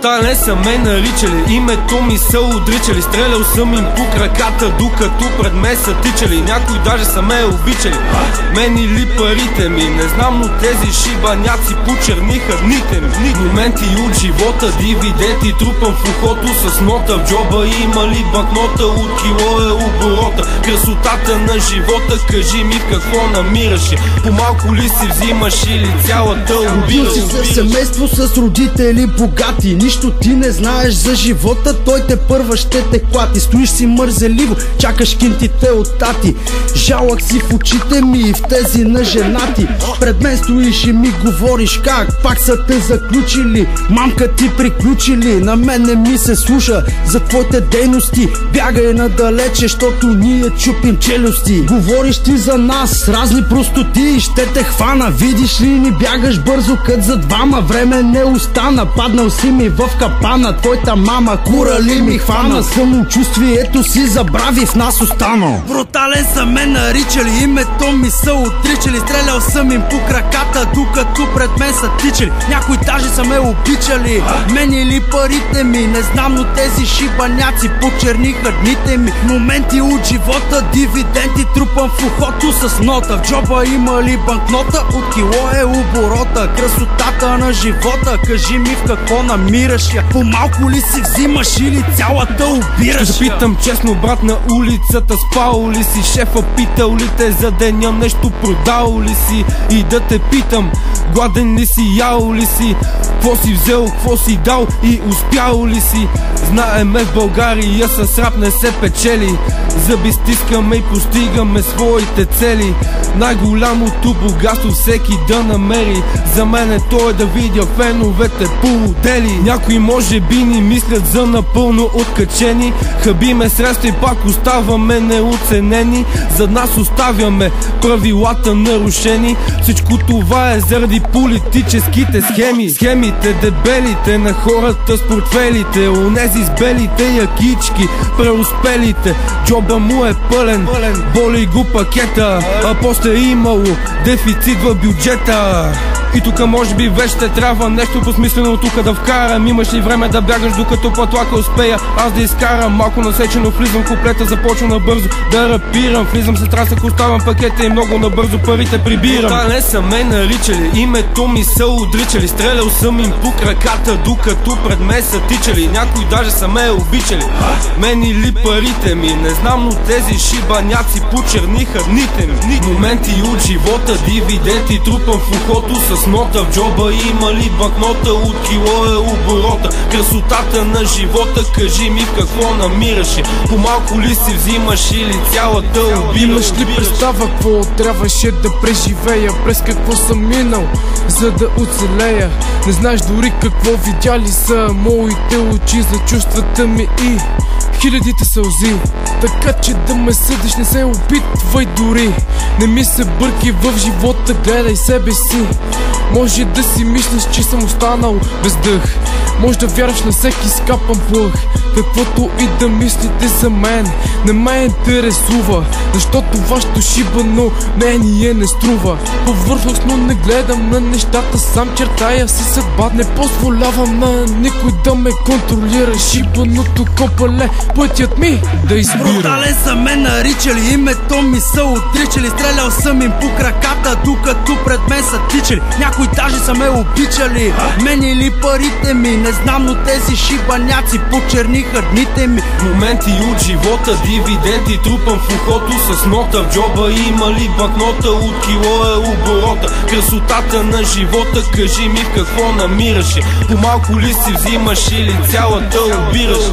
Брутален са ме наричали, името ми са отричали. Стрелял съм им по краката, докато пред мен са тичали. Някои даже са ме обичали, мен или парите ми, не знам, но тези шибаняци почерниха дните ми. Моменти от живота, дивиденти трупам в ухото с нота. В джоба има ли банкнота, от кило е оборота. Красотата на живота, кажи ми в какво намираш я. По-малко ли си взимаш или цялата убираш? Си със семейство с родители богати, нищо ти не знаеш за живота, той те първа ще те клати. Стоиш си мързеливо, чакаш кинтите от тати. Жалък си в очите ми и в тези на женати. Пред мен стоиш и ми говориш как пак са те заключили. Мамка ти приключили, на мен не ми се слуша за твоите дейности. Бягай надалече, защото ние чупим челюсти. Говориш ти за нас, разни простоти, ще те хвана. Видиш ли, ни бягаш бързо кът за двама. Време не остана, паднал си ми в капана. Твоята мама кура ли ми хвана. Самочувствието си забрави, в нас остана. Брутален са ме наричали, името ми са отричали. Стрелял съм им по краката, докато пред мен са тичали. Някои даже са ме обичали, мен или парите ми, не знам, но тези шибаняци почерниха дните ми. Моменти от живота, дивиденти трупам в ухото с нота. В джоба има ли банкнота, от кило е оборота. Красотата на живота, кажи ми в какво намираш я. По-малко ли си взимаш или цялата убираш? Ще питам честно, брат, на улицата спал ли си? Шефа питал ли те за деня, нещо продал ли си? И да те питам, гладен ли си, ял ли си? Кво си взел, кво си дал и успял ли си? Знаеме в България с рап не се печели. Зъби стискаме и постигаме своите цели. Най-голямото богатство всеки да намери. За мене то е да видя феновете по отдели. Някои може би ни мислят за напълно откачени. Хабиме средства и пак оставаме неоценени. За нас оставяме правилата нарушени. Всичко това е заради политическите схеми. Схемите дебелите на хората с портфелите. Онези с белите якички, преуспелите. Джоба му е пълен, боли го пакета. А после имало дефицит в бюджета. И тука може би вече ще трябва нещо посмислено тука да вкарам. Имаш ли време да бягаш докато пътлака успея аз да изкарам? Малко насечено влизам в куплета, започвам набързо да рапирам. Влизам се трасък, оставам пакета и много набързо парите прибирам. Брутален са ме наричали, името ми са отричали. Стрелял съм им по краката, докато пред мен са тичали. Някои даже са ме обичали, мен или парите ми, не знам, но тези шибаняци почерниха дните ми. Моменти от живота, дивиденти трупам в ухото с нота. В джоба има ли банкнота, от кило е оборота. Красотата на живота, кажи ми в какво намираш я. По-малко ли си взимаш или цялата убираш? Имаш ли представа какво трябваше да преживея, през какво съм минал, за да оцелея? Не знаеш дори какво видяли са моите очи за чувствата ми и хилядите сълзи. Така че да ме съдиш не се опитвай дори. Не ми се бърки в живота, гледай себе си. Може да си мислиш, че съм останал без дъх. Може да вярваш на всеки скапан плъх. Каквото и да мислите за мен не ме интересува, защото вашето шибано мнение не струва. Повърхностно не гледам на нещата, сам чертая си съдба. Не позволявам на никой да ме контролира. Шибаното копале, пътят ми да избира. Брутален са ме наричали, името ми са отричали. Стрелял съм им по краката, докато пред мен са тичали. Някои даже са ме обичали, мен или парите ми, не знам, но тези шибаняци почерниха дните ми. Моменти от живота, дивиденти трупам в ухото с нота. В джоба има ли банкнота, от кило е оборота. Красотата на живота, кажи ми в какво намираш я. По-малко ли си взимаш или цялата убираш?